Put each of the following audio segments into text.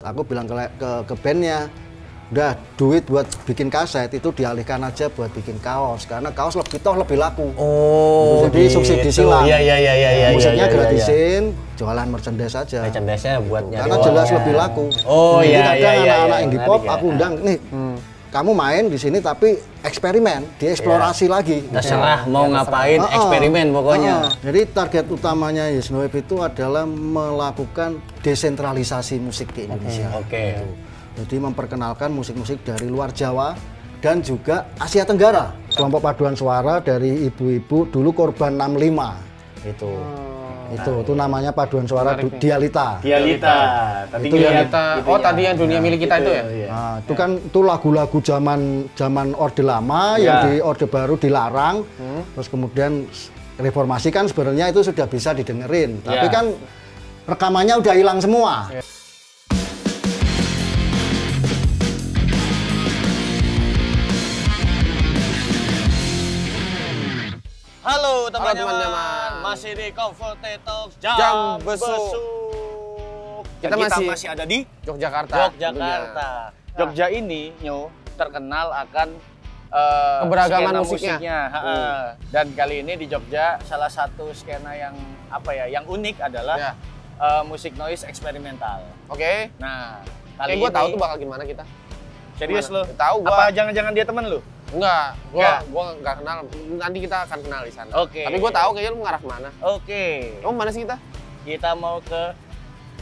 aku bilang ke bandnya, udah duit buat bikin kaset itu dialihkan aja buat bikin kaos karena kaos lebih laku. Jadi subsidi silang. Iya. Musiknya gratisin, jualan merchandise aja. Merchandise-nya buat nyari. Karena jelas lebih laku. Jadi kadang anak-anak indie pop aku undang nih. Kamu main di sini tapi eksperimen, dieksplorasi lagi. Terserah mau ngapain, eksperimen pokoknya. Jadi target utamanya Yes No Wave itu adalah melakukan desentralisasi musik di Indonesia. Jadi memperkenalkan musik-musik dari luar Jawa dan juga Asia Tenggara. Kelompok paduan suara dari ibu-ibu dulu Korban 65 itu namanya paduan suara Dialita. Tadi itu Dialita. Oh, tadi yang dunia milik kita itu ya? Nah, itu kan itu lagu-lagu zaman Orde Lama yang di Orde Baru dilarang. Terus kemudian reformasi kan sebenarnya itu sudah bisa didengerin. Tapi kan rekamannya udah hilang semua. Halo teman-teman, masih di Comfort Talks Jam Besuk. Kita masih ada di Yogyakarta. Jogja ini terkenal akan keberagaman musiknya. Dan kali ini di Jogja salah satu skena yang yang unik adalah musik noise eksperimental. Nah, kali ini gue tahu tuh bakal gimana kita. Serius lo? Tahu gua. Apa jangan-jangan dia temen lu? Enggak, gua nggak kenal. Nanti kita akan kenal di sana. Tapi gua tahu kayaknya lu mengarah kemana. Kamu mana sih kita? Kita mau ke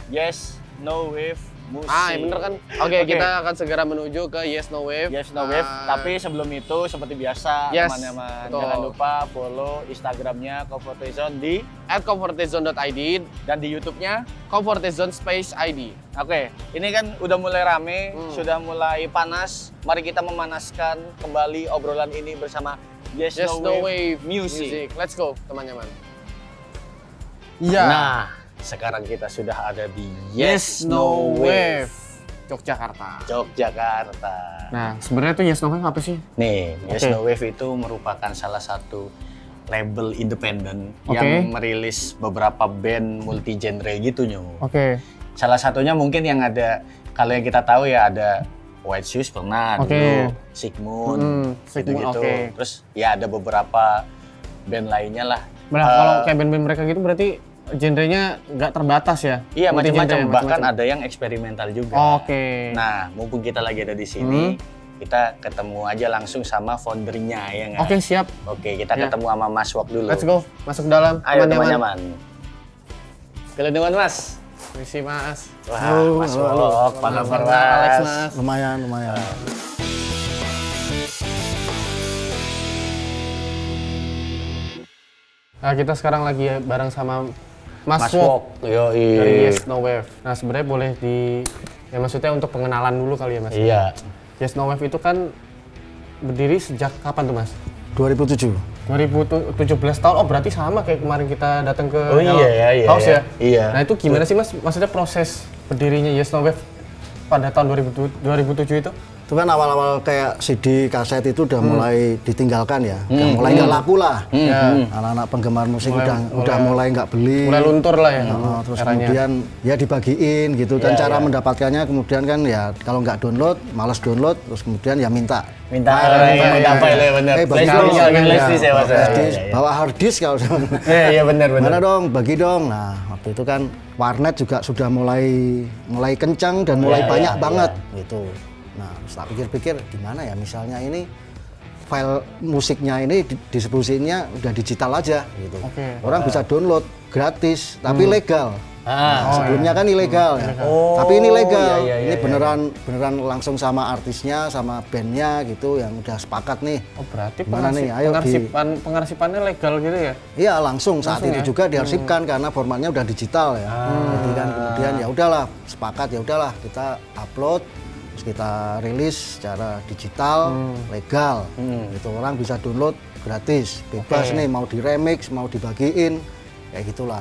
Yes No Wave Musik. Ya bener kan? Kita akan segera menuju ke Yes No Wave. Yes No Wave. Tapi sebelum itu seperti biasa teman-teman jangan lupa follow Instagramnya Comfortzone di @comfortzone.id dan di YouTube-nya Comfortzone Space ID. Ini kan udah mulai rame, sudah mulai panas. Mari kita memanaskan kembali obrolan ini bersama Yes No Wave Music. Let's go, teman-teman. Nah, sekarang kita sudah ada di Yes No Wave Yogyakarta. Nah, sebenarnya tuh Yes No Wave apa sih? Nih, Yes No Wave itu merupakan salah satu label independen yang merilis beberapa band multi genre gitu Salah satunya mungkin yang ada, kalau yang kita tahu ya ada White Shoes pernah dulu, Sigmund gitu-gitu. Terus ya ada beberapa band lainnya lah. Kalau kayak band-band mereka gitu berarti genrenya nggak terbatas ya? Iya, macam-macam. Bahkan ada yang eksperimental juga. Nah, mumpung kita lagi ada di sini, kita ketemu aja langsung sama foundernya ya nggak? Siap. Kita ketemu sama Mas Wok dulu. Let's go, masuk dalam. Ayo teman-teman. Kelendengan Mas. Misi Mas. Wah, Mas Wok, apa kabar Mas? Lumayan. Nah, kita sekarang lagi bareng sama Mas Wok dari Yes No Wave. Nah, sebenarnya boleh maksudnya untuk pengenalan dulu kali ya Mas? Iya. Yes No Wave itu kan berdiri sejak kapan tuh Mas? 2007. 2017 tahun. Oh, berarti sama kayak kemarin kita datang ke House ya? Iya. Nah, itu gimana sih Mas? Maksudnya proses berdirinya Yes No Wave pada tahun 2007 itu? Itu kan awal-awal kayak CD kaset itu udah mulai ditinggalkan ya, udah mulai nggak laku lah. Anak-anak penggemar musik udah mulai nggak beli. Mulai luntur lah ya. Terus kemudian ya dibagiin gitu. Dan cara mendapatkannya kemudian kan ya kalau nggak download, malas download, terus kemudian ya minta. Apa ya benar. Bawa hard disk kalau Iya benar. Mana dong, bagi dong. Nah waktu itu kan warnet juga sudah mulai kencang dan mulai banyak banget gitu. Nah, setelah pikir-pikir gimana ya, misalnya ini file musiknya ini distribusinya udah digital aja gitu. Orang bisa download gratis tapi legal. Sebelumnya kan ilegal ya. Tapi ini legal. Ini beneran langsung sama artisnya, sama bandnya gitu yang udah sepakat nih. Berarti pengarsipannya legal gitu ya? Iya, langsung saat itu juga diarsipkan karena formatnya udah digital ya. Jadi kan kemudian ya udahlah sepakat, ya udahlah kita upload, terus kita rilis secara digital, legal, gitu. Orang bisa download gratis, bebas nih, mau di remix, mau dibagiin, kayak gitulah.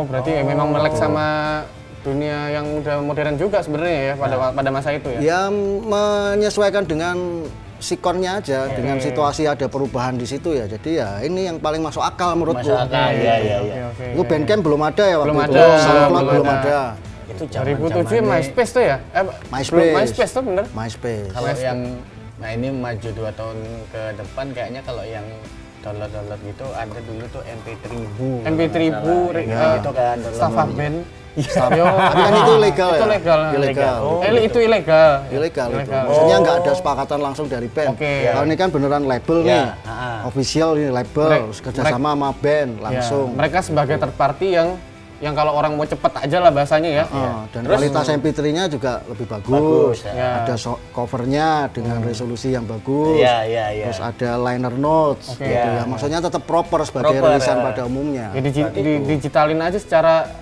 Berarti memang melek sama dunia yang udah modern juga sebenarnya ya pada masa itu ya? Ya menyesuaikan dengan sikonnya aja, dengan situasi ada perubahan di situ ya. Jadi ya ini yang paling masuk akal menurutku. Masuk akal, iya. Itu Bandcamp belum ada ya waktu itu, SoundCloud belum ada. Itu 2007 MySpace tuh ya? MySpace tuh bener? MySpace. Kalau yang nah ini maju 2 tahun ke depan kayaknya kalau yang download gitu ada dulu tuh MP3000 gitu kan. Staffa Band. Tapi kan itu ilegal ya? Itu legal. Ilegal. Itu ilegal. Ilegal itu. Maksudnya nggak ada sepakatan langsung dari band. Kalau ini kan beneran label nih. Official ini label, kerjasama sama band langsung. Mereka sebagai third party yang kalau orang mau cepet aja lah bahasanya ya. Dan kualitas MP3-nya juga lebih bagus. Ada covernya dengan resolusi yang bagus. Terus ada liner notes. Gitu ya. Maksudnya tetap proper sebagai rilisan pada umumnya. Ya, digitalin aja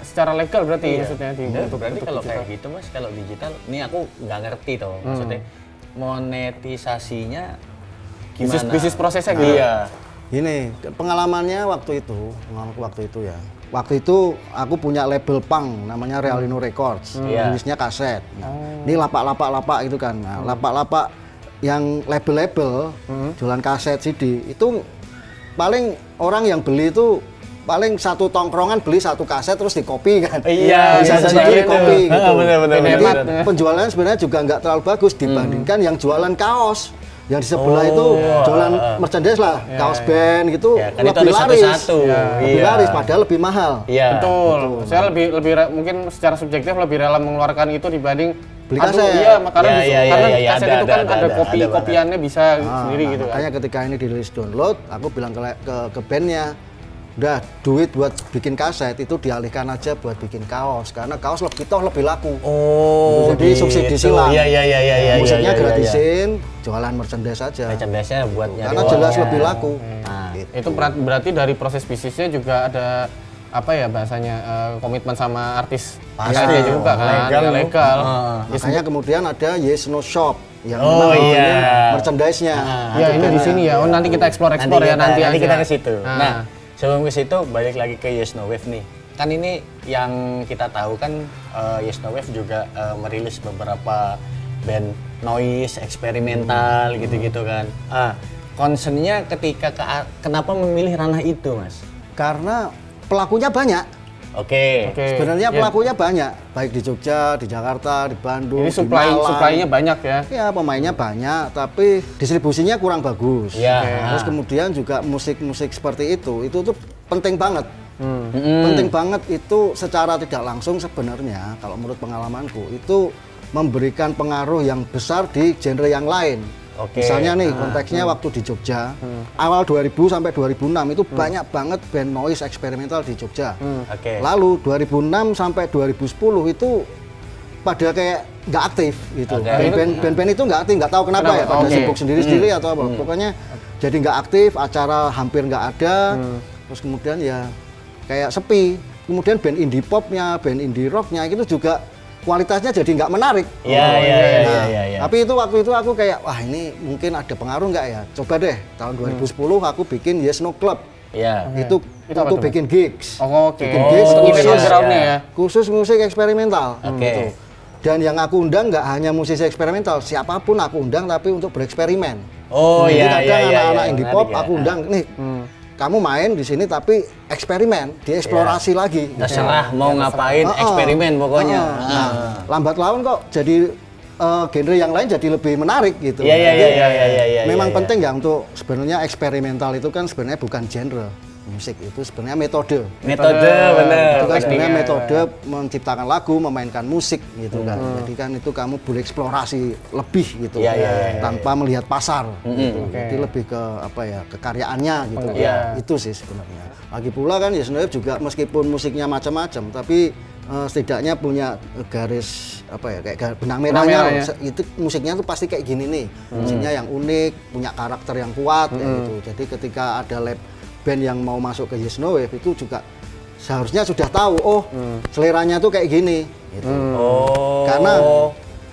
secara legal berarti maksudnya. Berarti kalau kayak gitu Mas, kalau digital, ini aku nggak ngerti toh. Maksudnya monetisasinya gimana? Bisnis prosesnya gitu. Iya. Gini, pengalamannya waktu itu ya. Waktu itu aku punya label punk namanya Realino Records, rilisnya kaset. Ini lapak-lapak itu kan, lapak-lapak yang label-label jualan kaset CD itu paling orang yang beli itu paling satu tongkrongan beli satu kaset terus dikopi kan. Iya, bisa CD kopi gitu. Bener. Jadi penjualannya sebenarnya juga nggak terlalu bagus dibandingkan yang jualan kaos. Yang di sebelah itu jualan merchandise lah, kaos band gitu, lebih laris. Lebih laris padahal lebih mahal. Betul. Saya lebih mungkin secara subjektif lebih rela mengeluarkan itu dibanding beli kaset. Iya, karena kaset itu kan ada kopiannya bisa sendiri gitu kan. Makanya ketika ini dirilis download, aku bilang ke bandnya, udah duit buat bikin kaset itu dialihkan aja buat bikin kaos karena kaos lebih laku. Jadi subsidi silang. Iya. Musiknya gratisin, jualan merchandise aja. Merchandise-nya buat nyari. Karena jelas lebih laku. Gitu. Itu berarti dari proses bisnisnya juga ada apa ya bahasanya komitmen sama artis pasti juga kan legal. Makanya kemudian ada Yes No Shop yang merchandise-nya. Ini di sini ya. Nanti kita explore ya nanti kita ke situ. Nah, sebelum ke situ balik lagi ke Yes No Wave nih. Kan ini yang kita tahu kan Yes No Wave juga merilis beberapa band noise eksperimental gitu-gitu kan. Concernnya ketika kenapa memilih ranah itu, Mas? Karena pelakunya banyak. Oke. Sebenarnya pelakunya banyak, baik di Jogja, di Jakarta, di Bandung, ini di Malang. supply-nya banyak ya? Ya, pemainnya banyak, tapi distribusinya kurang bagus. Terus kemudian juga musik-musik seperti itu tuh penting banget. Penting banget itu secara tidak langsung sebenarnya, kalau menurut pengalamanku, itu memberikan pengaruh yang besar di genre yang lain. Misalnya nih konteksnya waktu di Jogja awal 2000 sampai 2006 itu banyak banget band noise eksperimental di Jogja. Lalu 2006 sampai 2010 itu pada kayak nggak aktif gitu. Band-band itu nggak aktif, nggak tahu kenapa ya, pada sibuk sendiri-sendiri atau apa. Pokoknya jadi nggak aktif, acara hampir nggak ada. Terus kemudian ya kayak sepi. Kemudian band indie popnya, band indie rocknya itu juga kualitasnya jadi nggak menarik. Tapi itu waktu itu aku kayak wah ini mungkin ada pengaruh nggak ya? Coba deh tahun 2010 aku bikin Yes No Club. Itu untuk bikin gigs. Bikin gigs khusus musik eksperimental. Gitu. Dan yang aku undang nggak hanya musisi eksperimental, siapapun aku undang tapi untuk bereksperimen. Jadi kadang anak-anak indie pop aku undang nih. Kamu main di sini tapi eksperimen, dieksplorasi lagi. Terserah mau ngapain, eksperimen pokoknya. Lambat laun kok jadi genre yang lain jadi lebih menarik gitu. Memang penting ya untuk sebenarnya eksperimental itu kan sebenarnya bukan genre musik, itu sebenarnya metode. Benar. Itu kan sebenarnya metode menciptakan lagu, memainkan musik gitu kan. Jadi kan itu kamu boleh eksplorasi lebih gitu. Tanpa melihat pasar gitu. Jadi lebih ke apa ya, kekaryaannya gitu. Itu sih sebenarnya. Lagi pula kan ya sebenarnya juga meskipun musiknya macam-macam tapi setidaknya punya garis apa ya kayak benang merahnya. Itu musiknya tuh pasti kayak gini nih. Musiknya yang unik, punya karakter yang kuat gitu. Jadi ketika ada band yang mau masuk ke Yes No Wave itu juga seharusnya sudah tahu seleranya tuh kayak gini gitu.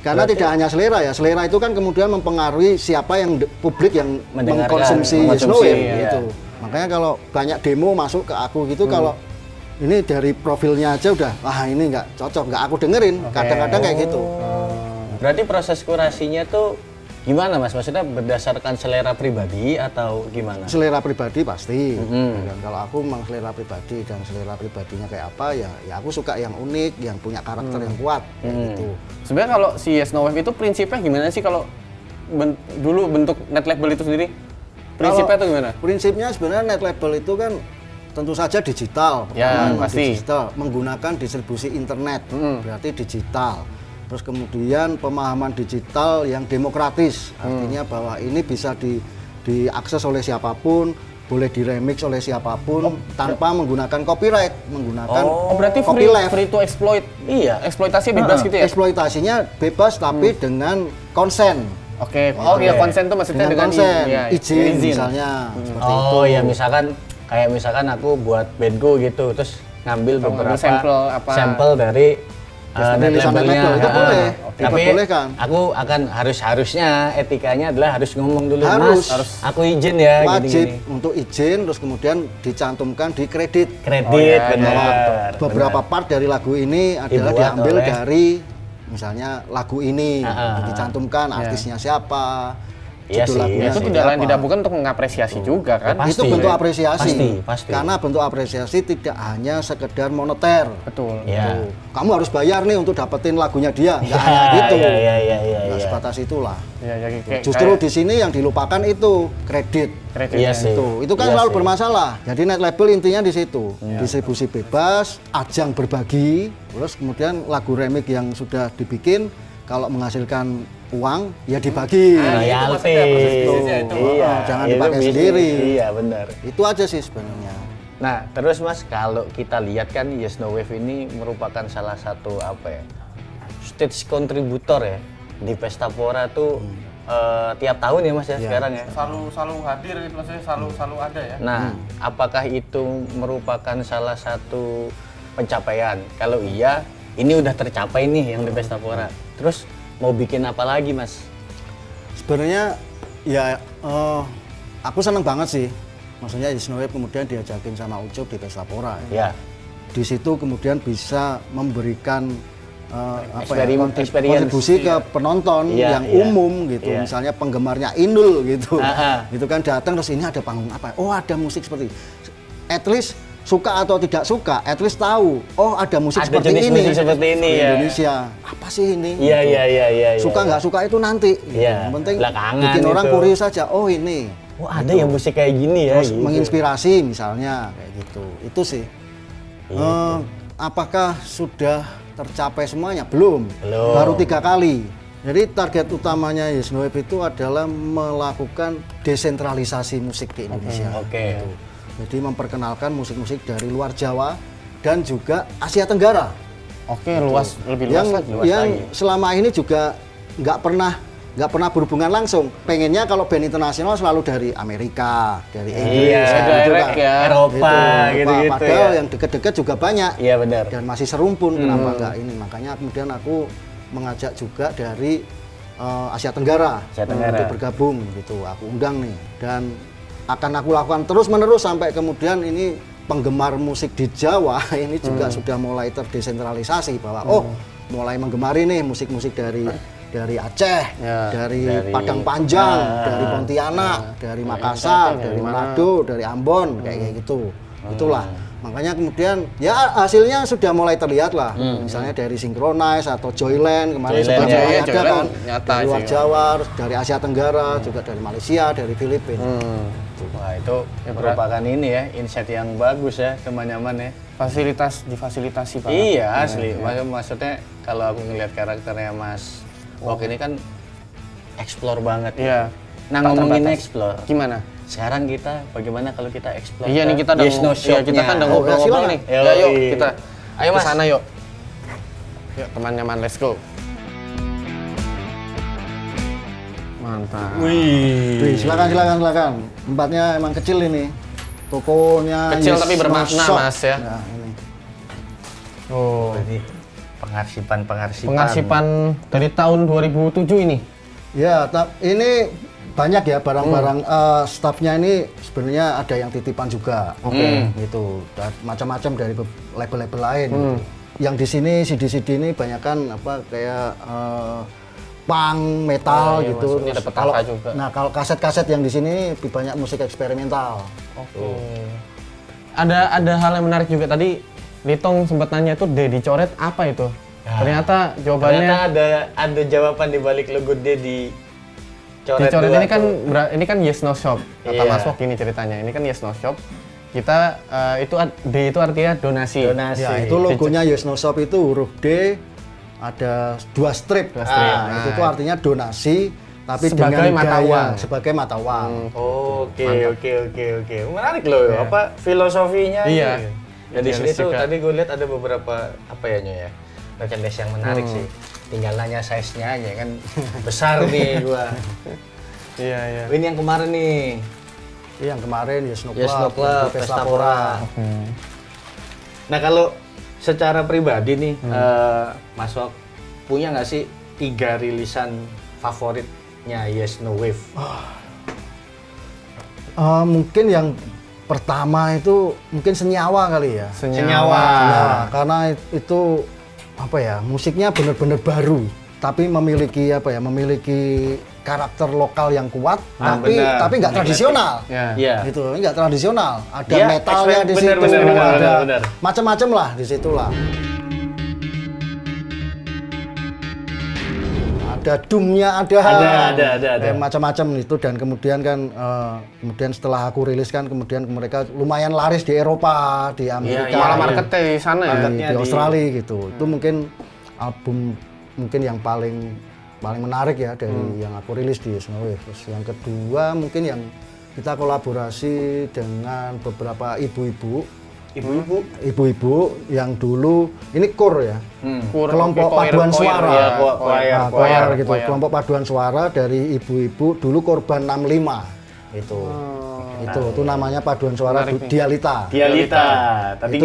Karena tidak hanya selera ya, selera itu kan kemudian mempengaruhi siapa yang publik yang mengkonsumsi Yes No Wave gitu. Makanya kalau banyak demo masuk ke aku gitu kalau ini dari profilnya aja udah ini nggak cocok, nggak aku dengerin. Kadang-kadang kayak gitu. Berarti proses kurasinya tuh Gimana Mas? Maksudnya berdasarkan selera pribadi atau gimana? Selera pribadi pasti. Dan kalau aku memang selera pribadi dan selera pribadinya kayak apa ya aku suka yang unik, yang punya karakter yang kuat gitu. Sebenarnya kalau si Yes No Wave itu prinsipnya gimana sih kalau dulu bentuk net label itu sendiri? Prinsipnya itu gimana? Prinsipnya sebenarnya net label itu kan tentu saja digital. Ya, pasti. Digital, menggunakan distribusi internet, berarti digital. Terus kemudian pemahaman digital yang demokratis, artinya bahwa ini bisa diakses oleh siapapun, boleh diremix oleh siapapun tanpa menggunakan copyright, menggunakan berarti free to exploit. Iya, eksploitasi bebas gitu ya? Eksploitasinya bebas tapi dengan konsen. Oke, iya konsen tuh maksudnya dengan konsen, izin misalnya. Seperti itu. Ya misalkan aku buat bandku gitu, terus ngambil beberapa sampel dari net labelnya itu boleh, tapi aku akan harusnya etikanya adalah harus ngomong dulu harus aku izin ya wajib gini. Untuk izin terus kemudian dicantumkan di kredit benar beberapa part dari lagu ini adalah diambil dari misalnya lagu ini dicantumkan artisnya siapa. Iya sih, itu tidak bukan untuk mengapresiasi juga kan? Pasti, itu bentuk apresiasi. Pasti. Karena bentuk apresiasi tidak hanya sekedar moneter. Betul. Ya. Kamu harus bayar nih untuk dapetin lagunya dia, nggak hanya gitu. Nggak sebatas itulah. Justru di sini yang dilupakan itu kredit. Iya sih. Itu kan selalu bermasalah. Jadi net label intinya di situ. Distribusi bebas, ajang berbagi, terus kemudian lagu remix yang sudah dibikin kalau menghasilkan uang ya dibagi. Royalti. Jangan dipakai sendiri. Iya benar. Itu aja sih sebenarnya. Nah terus Mas, kalau kita lihat kan Yes No Wave ini merupakan salah satu stage kontributor ya di Pesta Pora tuh tiap tahun ya Mas ya sekarang ya. Selalu hadir gitu maksudnya selalu ada ya. Nah apakah itu merupakan salah satu pencapaian? Kalau iya, ini udah tercapai nih yang di Pesta Pora. Terus mau bikin apa lagi Mas? Sebenarnya ya aku seneng banget sih. Maksudnya Yes No Wave kemudian diajakin sama Ucup di Pesta Pora. Ya. Di situ kemudian bisa memberikan kontribusi ke penonton yang umum gitu. Misalnya penggemarnya Indul gitu. Gitu kan datang terus ini ada panggung apa? Oh ada musik seperti at least suka atau tidak suka, at least tahu. Oh ada musik seperti ini. Musik seperti ini di Indonesia. Apa sih ini? Iya. Suka nggak suka itu nanti. Iya. Yang penting belakangan bikin orang itu. curious saja. Oh ini. Oh ada yang musik kayak gini ya. Terus menginspirasi misalnya kayak gitu. Itu sih. Apakah sudah tercapai semuanya? Belum. Baru 3 kali. Jadi target utamanya Yes No Wave itu adalah melakukan desentralisasi musik di Indonesia. Oke. Jadi memperkenalkan musik-musik dari luar Jawa dan juga Asia Tenggara. Oke, lebih luas lagi. Yang selama ini juga nggak pernah berhubungan langsung. Pengennya kalau band internasional selalu dari Amerika, dari Inggris, Eropa, gitu-gitu. Padahal yang deket-deket juga banyak. Iya benar. Dan masih serumpun. Kenapa nggak ini? Makanya kemudian aku mengajak juga dari Asia Tenggara untuk bergabung gitu. Aku undang nih dan akan aku lakukan terus-menerus sampai kemudian ini penggemar musik di Jawa ini juga sudah mulai terdesentralisasi bahwa mulai menggemari nih musik-musik dari Aceh, dari Padang Panjang, dari Pontianak, dari Makassar, dari Manado, dari Ambon kayak gitu. Itulah. Makanya kemudian ya hasilnya sudah mulai terlihat lah. Misalnya dari Synchronize atau Joyland kemarin sudah mulai ada kan. Dari luar Jawa, dari Asia Tenggara, juga dari Malaysia, dari Filipina. Wah itu merupakan ini ya, insight yang bagus ya, teman-teman ya. Difasilitasi Pak. Iya asli, maksudnya kalau aku ngelihat karakternya Mas Wok ini kan explore banget. Iya. Nah ngomongin explore, gimana? Sekarang kita bagaimana kalau kita explore? Iya nih kita udah kita kan udah ngobrol-ngobrol nih. Yuk kita. Ayo Mas. Kesana yuk. Yuk teman-teman, let's go. Mantap. Wih, silakan. Tempatnya emang kecil ini. Tokonya kecil tapi bermakna Mas ya. Nah, ini. Oh. Berarti pengarsipan dari tahun 2007 ini. Ya, ini banyak ya barang-barang staffnya ini sebenarnya ada yang titipan juga. Gitu. Macam-macam dari label-label lain. Gitu. Yang di sini CD-CD ini banyak kan kayak punk, metal gitu. Ini ada petaka Kalau juga. nah kalau kaset-kaset yang di sini lebih banyak musik eksperimental. Oke. Ada hal yang menarik juga tadi. Litong sempat nanya itu D dicoret apa itu? Ternyata jawabannya ada jawaban di balik logo D dicoret ini kan Yes No Shop. Kata Mas Wok ini ceritanya. Ini kan Yes No Shop. Kita D itu artinya donasi. Ya, itu logonya Yes No Shop itu huruf D ada 2 strip. Nah, itu tuh artinya donasi tapi sebagai dengan mata gaya uang. sebagai mata uang. Oke. Menarik loh, apa filosofinya Iya. ini. Ya di sini tuh tadi gue lihat ada beberapa apa ya Nyo ya, merchandise yang menarik sih. Tinggal nanya size-nya aja kan besar nih gua. Iya. Ini yang kemarin nih. Yang kemarin Yes No Club, Club, Pestapora. Nah kalau secara pribadi nih, Mas Wok punya nggak sih 3 rilisan favoritnya Yes No Wave? Mungkin yang pertama itu mungkin Senyawa kali ya. Senyawa. Karena itu apa ya, musiknya benar-benar baru, tapi memiliki karakter lokal yang kuat, tapi nggak tradisional. Gitu, nggak tradisional. Ada metalnya di situ, ada macam-macam lah di situ lah. Ada doom-nya, ada macam-macam itu, dan kemudian kan kemudian setelah aku rilis kan kemudian mereka lumayan laris di Eropa, di Amerika, malah marketnya di sana ya, di Australia gitu. Itu mungkin album yang paling menarik ya dari yang aku rilis di Yes No Wave. Terus yang kedua mungkin yang kita kolaborasi dengan beberapa ibu-ibu yang dulu ini KOR ya, kelompok paduan suara, choir gitu, kelompok paduan suara dari ibu-ibu dulu Korban 65 itu namanya paduan suara Dialita. Tadi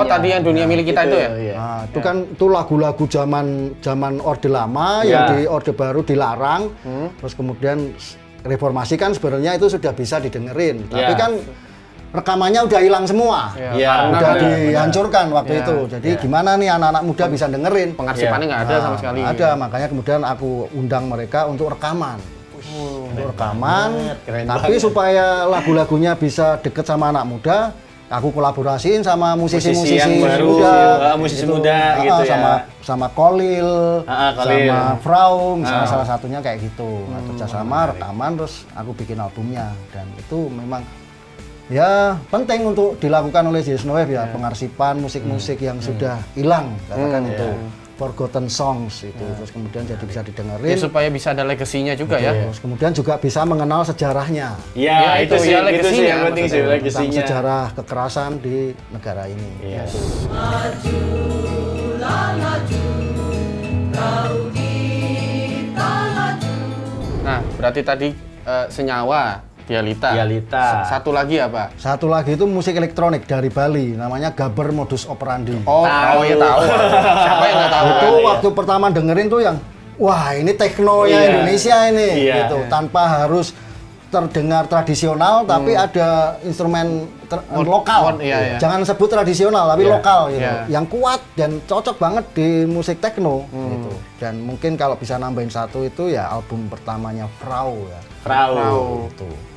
tadi yang dunia milik kita itu ya. Nah, itu kan itu lagu-lagu zaman Orde Lama yang di Orde Baru dilarang, terus kemudian reformasi kan sebenarnya itu sudah bisa didengerin, tapi kan rekamannya udah hilang semua, udah dihancurkan waktu itu. Jadi gimana nih anak-anak muda bisa dengerin? Pengarsipannya nggak ada sama sekali. Ada, makanya kemudian aku undang mereka untuk rekaman. Tapi supaya lagu-lagunya bisa deket sama anak muda, aku kolaborasiin sama musisi-musisi muda gitu ya. Sama Kolil, sama Frau, misalnya salah satunya kayak gitu. Kerjasama, rekaman, terus aku bikin albumnya, dan itu memang ya penting untuk dilakukan oleh Yes No Wave ya, pengarsipan musik-musik yang sudah hilang, katakan itu forgotten songs itu, terus kemudian jadi bisa didengerin ya, supaya bisa ada legasinya juga ya. Terus kemudian juga bisa mengenal sejarahnya. Ya, itu sih yang penting sih, legasinya. Sejarah kekerasan di negara ini. Nah, berarti tadi Senyawa, Dialita. Satu lagi apa? Satu lagi itu musik elektronik dari Bali, namanya Gabber Modus Operandi. Tahu. Siapa yang nggak tahu? Itu waktu pertama dengerin tuh yang, wah ini teknonya Indonesia ini, gitu. Tanpa harus terdengar tradisional, tapi ada instrumen lokal. Jangan sebut tradisional, tapi lokal gitu. Yang kuat dan cocok banget di musik tekno gitu. Dan mungkin kalau bisa nambahin satu itu ya album pertamanya Frau ya. Frau.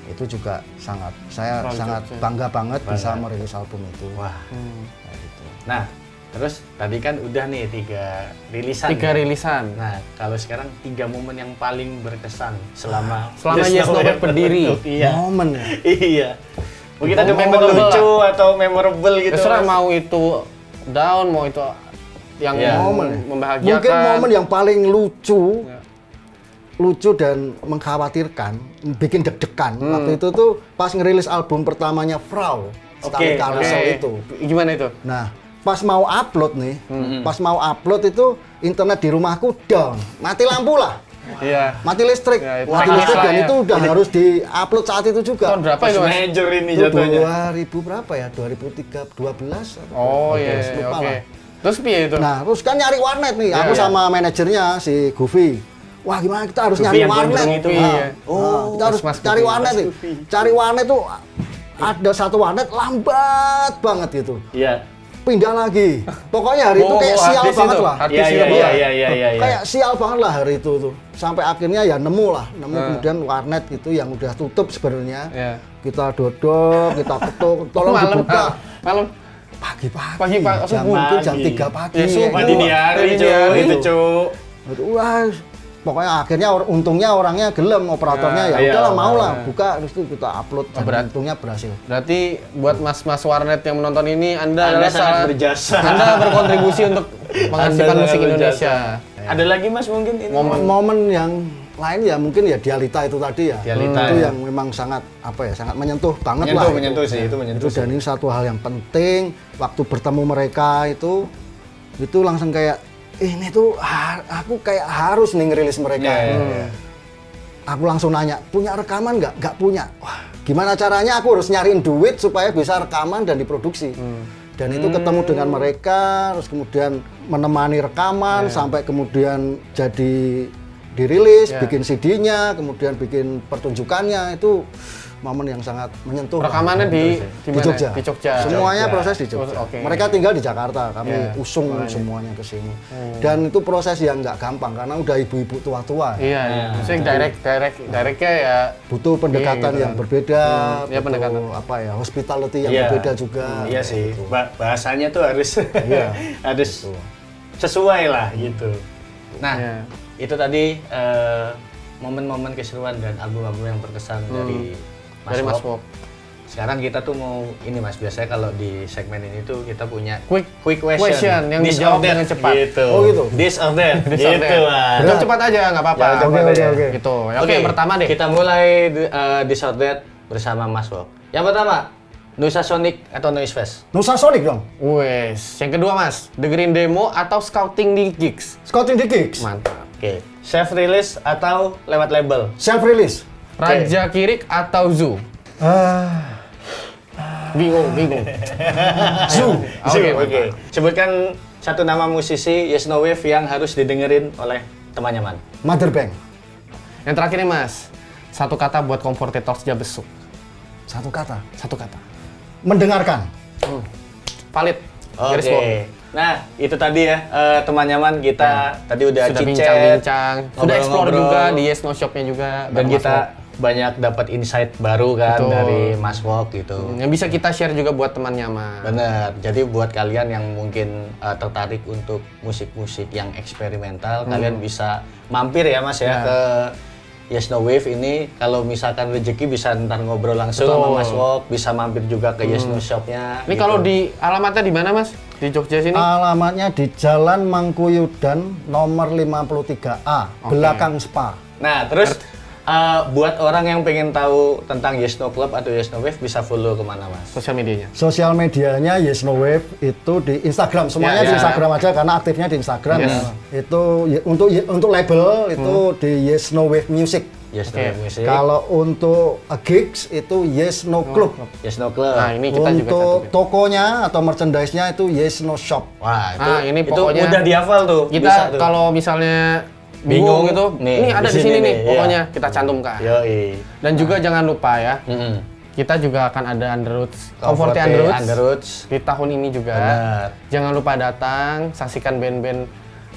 Itu juga saya sangat bangga banget bisa merilis album itu. Wah. Gitu. Nah, terus tadi kan udah nih 3 rilisan. Nah, kalau sekarang 3 momen yang paling berkesan selama Yes No Wave berdiri. Momen ya. Iya. Mungkin ada momen lucu atau memorable gitu. Terserah mau itu down, mau itu yang membahagiakan. Mungkin momen yang paling lucu dan mengkhawatirkan, bikin deg-degan waktu itu tuh pas ngerilis album pertamanya Frau, Stanley Carousel itu. Gimana itu? Nah, pas mau upload nih, itu internet di rumahku down, mati lampu lah. Mati listrik, dan itu udah harus di-upload saat itu juga. Tahun berapa itu, Mas? Major ini jatuhnya. 2000 berapa ya? 2012. Lupa lah. Terus piye itu? Nah, terus kan nyari warnet nih, aku sama manajernya si Goofy. Wah, gimana kita harus nyari warnet itu? Kita harus cari warnet nih. Cari warnet tuh ada satu warnet lambat banget gitu. pindah lagi. Pokoknya hari itu kayak sial banget lah. Iya. Kayak sial banget lah hari itu tuh. Sampai akhirnya ya nemu kemudian warnet gitu yang udah tutup sebenarnya. Kita dodok, kita ketuk, tolong dibuka. Malam. Pagi-pagi. Mungkin jam 3 pagi. Sumpah dini hari, itu, Cuk. Wah, pokoknya akhirnya untungnya orangnya gelem, operatornya ya udahlah mau lah buka, terus itu kita upload dan untungnya berhasil. Berarti buat mas-mas warnet yang menonton ini Anda sangat berjasa. Anda berkontribusi untuk menghasilkan musik Indonesia. Ada lagi Mas mungkin ini momen yang lain ya mungkin ya Dialita itu tadi ya. Dialita itu yang memang sangat sangat menyentuh banget lah. Menyentuh sih. Dan ini satu hal yang penting waktu bertemu mereka itu langsung kayak ini tuh aku kayak harus nih ngerilis mereka. Aku langsung nanya, punya rekaman nggak? Nggak punya. Wah, gimana caranya? Aku harus nyariin duit supaya bisa rekaman dan diproduksi. Dan itu ketemu dengan mereka, terus kemudian menemani rekaman sampai kemudian jadi dirilis, bikin CD-nya, kemudian bikin pertunjukannya, itu momen yang sangat menyentuh. Rekamannya di Jogja. Di Jogja. Semuanya proses di Jogja. Okay. Mereka tinggal di Jakarta, kami usung semuanya ke sini. Dan itu proses yang nggak gampang karena udah ibu-ibu tua-tua. Iya. Maksudnya directnya ya butuh pendekatan yang berbeda, butuh pendekatan hospitality yang berbeda juga. Iya sih. Bahasanya tuh harus harus sesuai lah gitu. Nah, itu tadi momen-momen keseruan dan album-album yang berkesan dari Mas Wok. Sekarang kita tuh mau ini Mas, biasanya kalau di segmen ini tuh kita punya quick question yang dijawab dengan cepat. Gitu. Oh gitu. This or that. Gitu Mas. Jawab cepat aja nggak apa-apa. Oke. Gitu. Oke, yang pertama deh. Kita mulai This or that bersama Mas Wok. Yang pertama, Nusa Sonic atau Noise Fest? Nusa Sonic dong. Wes. Yang kedua Mas, dengerin demo atau scouting di gigs? Scouting di gigs. Mantap. Oke. Self release atau lewat label? Self release. Raja Kirik atau Zoo? Bingung. Zoo. Oke. Sebutkan satu nama musisi Yes No Wave yang harus didengerin oleh teman nyaman. Mother Bank. Yang terakhir nih Mas, satu kata buat Comforted Talks Jambesuk. Satu kata. Mendengarkan. Valid. Oke. Nah, itu tadi ya teman nyaman kita tadi udah sudah cicet, bincang-bincang, sudah explore juga di Yes No Shop-nya juga. Dan kita banyak dapat insight baru kan dari Mas Wok gitu. Yang bisa kita share juga buat teman nyaman. Bener. Jadi buat kalian yang mungkin tertarik untuk musik-musik yang eksperimental, kalian bisa mampir ya Mas ya ke Yes No Wave ini. Kalau misalkan rezeki bisa ntar ngobrol langsung sama Mas Wok, bisa mampir juga ke Yes No Shop-nya. Ini gitu. kalau di alamatnya di mana Mas? Di Jogja sini? Alamatnya di Jalan Mangkuyudan nomor 53A, belakang Spa. Nah, terus buat orang yang pengen tahu tentang Yes No Club atau Yes No Wave bisa follow kemana Mas? Sosial medianya? Sosial medianya Yes No Wave itu di Instagram, semuanya di Instagram aja karena aktifnya di Instagram. Itu untuk label itu di Yes No Wave Music. Yes No Wave Music. Kalau untuk gigs itu Yes No Club. Yes No Club. Nah, ini kita untuk juga tokonya atau merchandise-nya itu Yes No Shop. Wah, ini itu pokoknya mudah dihafal tuh. Kita kalau misalnya bingung gitu, ini ada di sini nih, pokoknya kita cantumkan. Yoi. Dan juga jangan lupa ya, kita juga akan ada Underroots, Comforted Underroots di tahun ini juga. Benar. Jangan lupa datang, saksikan band-band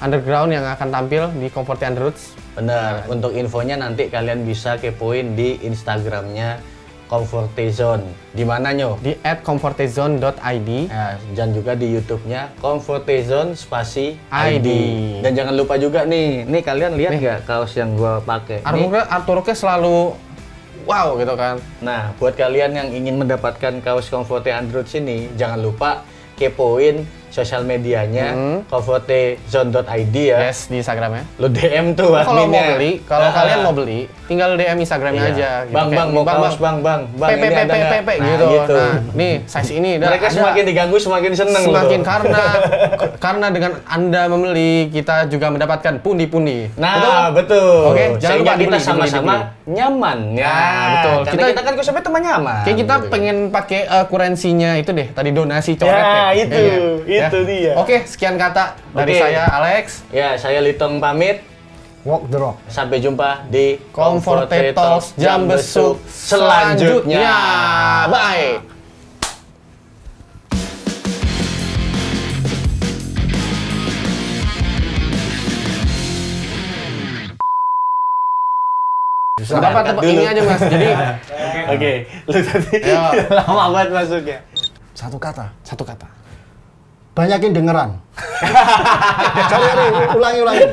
underground yang akan tampil di Comforted Underroots. Benar. Untuk infonya nanti kalian bisa kepoin di Instagramnya Comfortezone. Di mana nyo? Di @comfortezone.id. Ya, dan juga di YouTube-nya Comfortezone spasi ID. Dan jangan lupa juga nih kalian lihat nggak kaos yang gua pakai? Artworknya selalu wow gitu kan. Nah, buat kalian yang ingin mendapatkan kaos Comforted Underroots ini, jangan lupa kepoin sosial medianya comfortezone.id ya. Yes, di Instagramnya. Lo DM tuh Kalau mau adminnya. beli, kalau kalian mau beli, tinggal DM Instagramnya aja. Gitu. Bang, mau kaos bang, ini ada nggak? gitu. Nah, nih size ini. Mereka semakin diganggu semakin seneng. Semakin karena dengan Anda membeli, kita juga mendapatkan pundi-pundi. Nah, betul. Oke, jangan lupa kita sama-sama nyaman. Ya, betul. Karena kita kan konsepnya teman nyaman. Kayak kita pengen pakai kurensinya itu deh, tadi donasi coret ya. Itu dia. Oke, sekian kata dari saya Alex. Ya, saya Litong pamit. Walk the rock. Sampai jumpa di Comforted Talks Jambesuk selanjutnya. Bye. Dapat ini aja Mas. Jadi oke. Lu tadi lama banget masuknya. Satu kata. Satu kata. Banyakin dengeran. Sorry, ulangi.